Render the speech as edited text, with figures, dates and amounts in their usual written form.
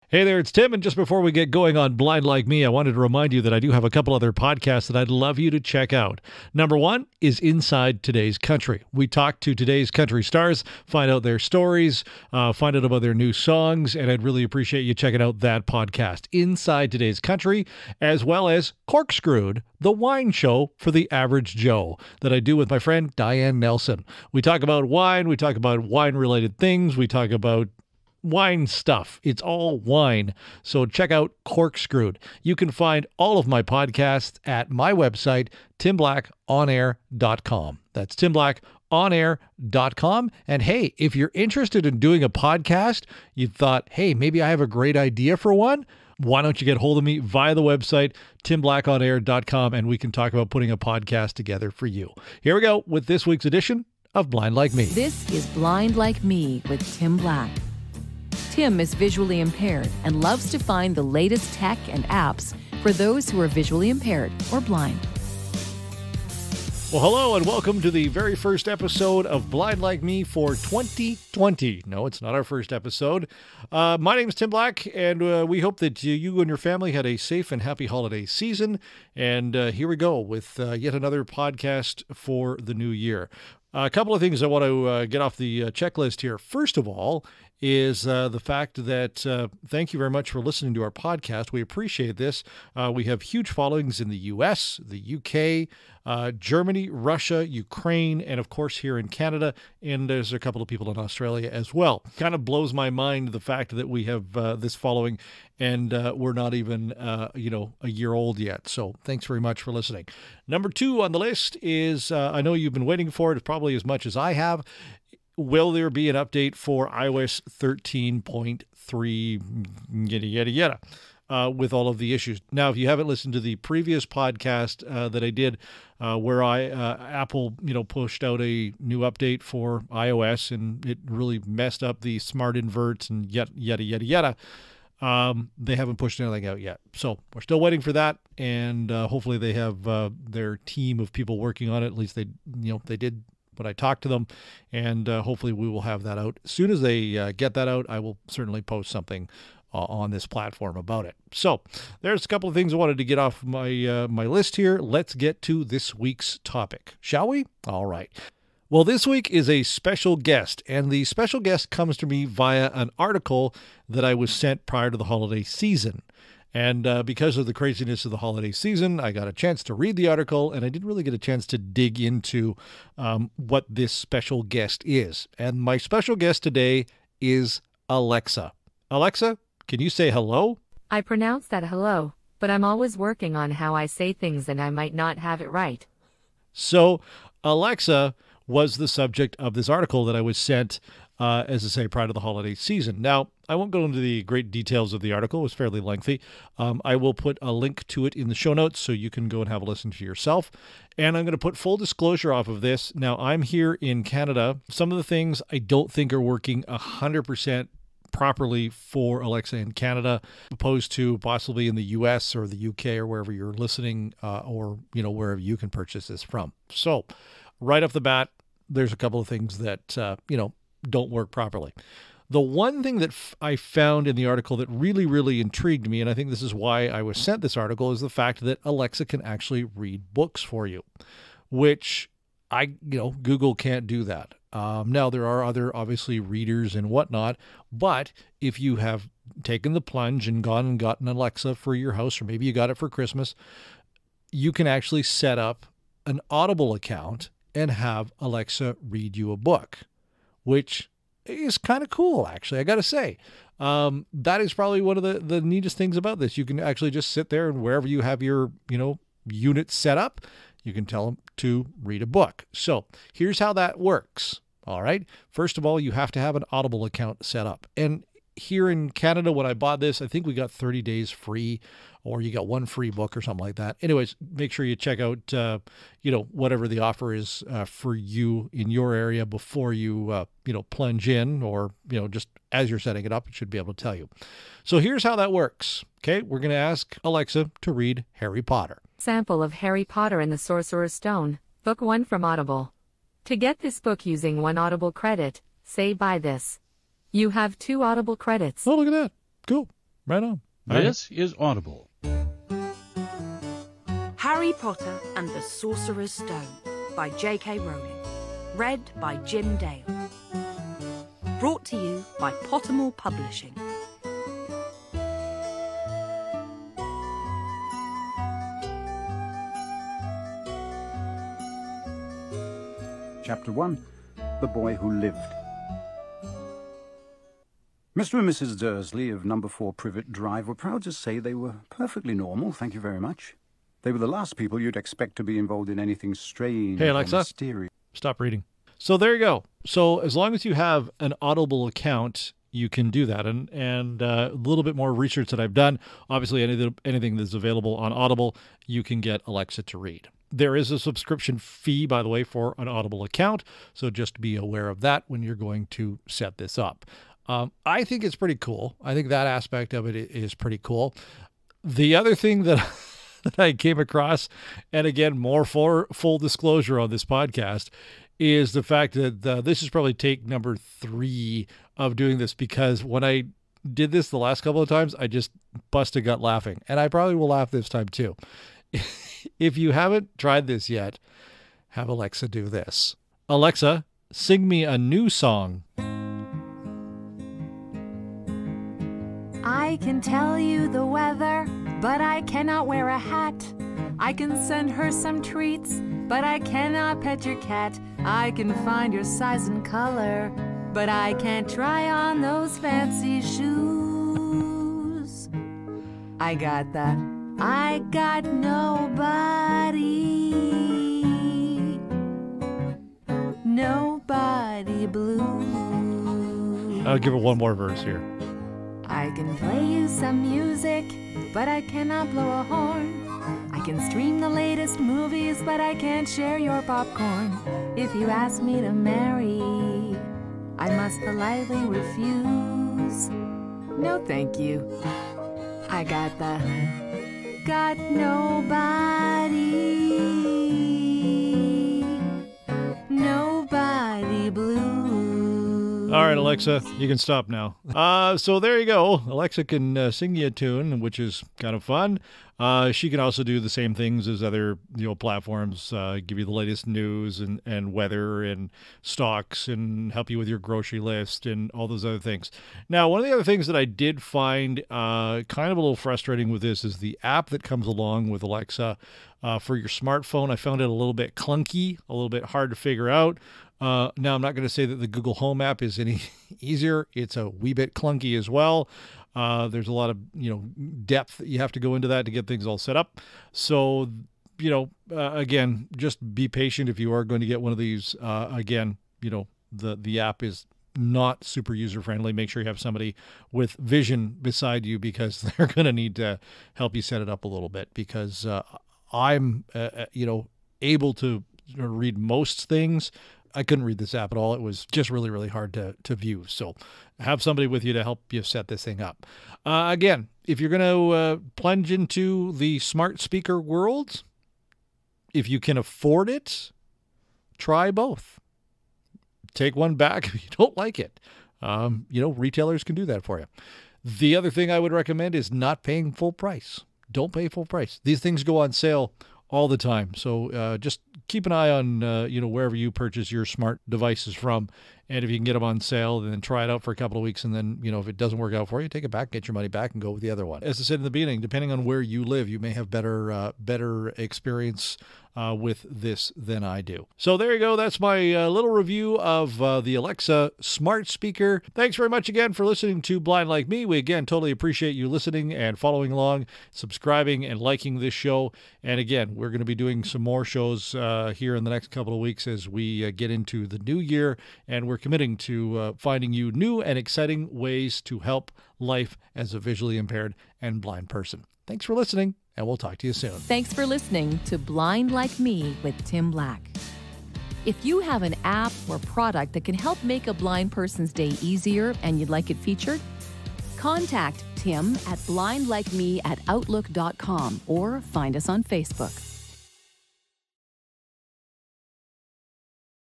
Hey there, it's Tim, and just before we get going on Blind Like Me, I wanted to remind you that I do have a couple other podcasts that I'd love you to check out. Number one is Inside Today's Country. We talk to today's country stars, find out their stories, find out about their new songs, and I'd really appreciate you checking out that podcast, Inside Today's Country, as well as Corkscrewed, the wine show for the average Joe that I do with my friend Diane Nelson. We talk about wine, we talk about wine-related things, we talk about wine stuff. It's all wine. So check out Corkscrewed. You can find all of my podcasts at my website, timblackonair.com. That's timblackonair.com. And hey, if you're interested in doing a podcast, you thought, hey, maybe I have a great idea for one, why don't you get hold of me via the website, timblackonair.com, and we can talk about putting a podcast together for you. Here we go with this week's edition of Blind Like Me. This is Blind Like Me with Tim Black. Tim is visually impaired and loves to find the latest tech and apps for those who are visually impaired or blind. Well, hello and welcome to the very first episode of Blind Like Me for 2020. No, it's not our first episode. My name is Tim Black, and we hope that you and your family had a safe and happy holiday season. And here we go with yet another podcast for the new year. A couple of things I want to get off the checklist here. First of all is the fact that thank you very much for listening to our podcast. We appreciate this. We have huge followings in the U.S., the U.K., Germany, Russia, Ukraine, and of course here in Canada. And there's a couple of people in Australia as well. Kind of blows my mind the fact that we have this following and we're not even, a year old yet. So thanks very much for listening. Number two on the list is, I know you've been waiting for it probably as much as I have. Will there be an update for iOS 13.3, yada, yada, yada, with all of the issues? Now, if you haven't listened to the previous podcast that I did where Apple, pushed out a new update for iOS and it really messed up the smart inverts and yada, yada, yada, yada. They haven't pushed anything out yet. So we're still waiting for that. And hopefully they have their team of people working on it. At least they did when I talked to them, and hopefully we will have that out. As soon as they get that out, I will certainly post something on this platform about it. So there's a couple of things I wanted to get off my my list here. Let's get to this week's topic, shall we? All right. Well, this week is a special guest, and the special guest comes to me via an article that I was sent prior to the holiday season. And because of the craziness of the holiday season, I got a chance to read the article, and I didn't really get a chance to dig into what this special guest is. And my special guest today is Alexa. Alexa, can you say hello? I pronounce that hello, but I'm always working on how I say things and I might not have it right. So Alexa was the subject of this article that I was sent, as I say, prior to the holiday season. Now, I won't go into the great details of the article. It was fairly lengthy. I will put a link to it in the show notes so you can go and have a listen to yourself. And I'm going to put full disclosure off of this. Now, I'm here in Canada. Some of the things I don't think are working 100% properly for Alexa in Canada, opposed to possibly in the US or the UK or wherever you're listening, or wherever you can purchase this from. So right off the bat, there's a couple of things that don't work properly. The one thing that I found in the article that really, really intrigued me, and I think this is why I was sent this article, is the fact that Alexa can actually read books for you, which Google can't do that. Now, there are other, obviously, readers and whatnot, but if you have taken the plunge and gone and gotten Alexa for your house, or maybe you got it for Christmas, you can actually set up an Audible account and have Alexa read you a book, which is kind of cool, actually, I got to say. That is probably one of the neatest things about this. You can actually just sit there and wherever you have your, unit set up, you can tell them to read a book. So here's how that works. All right. First of all, you have to have an Audible account set up. And here in Canada, when I bought this, I think we got 30 days free, or you got one free book or something like that. Anyways, make sure you check out, whatever the offer is for you in your area before you, plunge in, or, just as you're setting it up, it should be able to tell you. So here's how that works. Okay, we're going to ask Alexa to read Harry Potter. Sample of Harry Potter and the Sorcerer's Stone, Book 1 from Audible. To get this book using 1 Audible credit, say buy this. You have 2 Audible credits. Oh, look at that. Cool. Right on. This is Audible. Harry Potter and the Sorcerer's Stone by J.K. Rowling. Read by Jim Dale. Brought to you by Pottermore Publishing. Chapter 1, The Boy Who Lived. Mr. and Mrs. Dursley of number 4 Privet Drive were proud to say they were perfectly normal, thank you very much. They were the last people you'd expect to be involved in anything strange Hey, or Alexa. mysterious. Stop reading. So there you go. So as long as you have an Audible account, you can do that. And a little bit more research that I've done, obviously anything that's available on Audible, you can get Alexa to read. There is a subscription fee, by the way, for an Audible account, so just be aware of that when you're going to set this up. I think it's pretty cool. I think that aspect of it is pretty cool. The other thing that I came across, and again, more for full disclosure on this podcast, is the fact that this is probably take number 3 of doing this, because when I did this the last couple of times, I just busted a gut laughing, and I probably will laugh this time too. If you haven't tried this yet, have Alexa do this. Alexa, sing me a new song. I can tell you the weather, but I cannot wear a hat. I can send her some treats, but I cannot pet your cat. I can find your size and color, but I can't try on those fancy shoes. I got nobody blue. I'll give it one more verse here. I can play you some music, but I cannot blow a horn. I can stream the latest movies, but I can't share your popcorn. If you ask me to marry, I must politely refuse. No, thank you. I got nobody blue. All right, Alexa, you can stop now. So there you go. Alexa can sing you a tune, which is kind of fun. She can also do the same things as other platforms, give you the latest news and weather and stocks and help you with your grocery list and all those other things. Now, one of the other things that I did find kind of a little frustrating with this is the app that comes along with Alexa for your smartphone. I found it a little bit clunky, a little bit hard to figure out. Now, I'm not going to say that the Google Home app is any easier. It's a wee bit clunky as well. There's a lot of, depth that you have to go into that to get things all set up. So, again, just be patient if you are going to get one of these. Again, the app is not super user-friendly. Make sure you have somebody with vision beside you, because they're going to need to help you set it up a little bit, because I'm, able to read most things. I couldn't read this app at all. It was just really, really hard to view. So have somebody with you to help you set this thing up. Again, if you're going to plunge into the smart speaker world, if you can afford it, try both. Take one back if you don't like it. Retailers can do that for you. The other thing I would recommend is not paying full price. Don't pay full price. These things go on sale all the time. So just keep an eye on, wherever you purchase your smart devices from. And if you can get them on sale, then try it out for a couple of weeks. And then, if it doesn't work out for you, take it back, get your money back, and go with the other one. As I said in the beginning, depending on where you live, you may have better experience with this than I do. So there you go. That's my little review of the Alexa smart speaker. Thanks very much again for listening to Blind Like Me. We again totally appreciate you listening and following along, subscribing and liking this show. And again, we're going to be doing some more shows here in the next couple of weeks as we get into the new year, and we're committing to finding you new and exciting ways to help life as a visually impaired and blind person. Thanks for listening, and we'll talk to you soon. Thanks for listening to Blind Like Me with Tim Black. If you have an app or product that can help make a blind person's day easier and you'd like it featured, contact Tim at blindlikeme@outlook.com or find us on Facebook.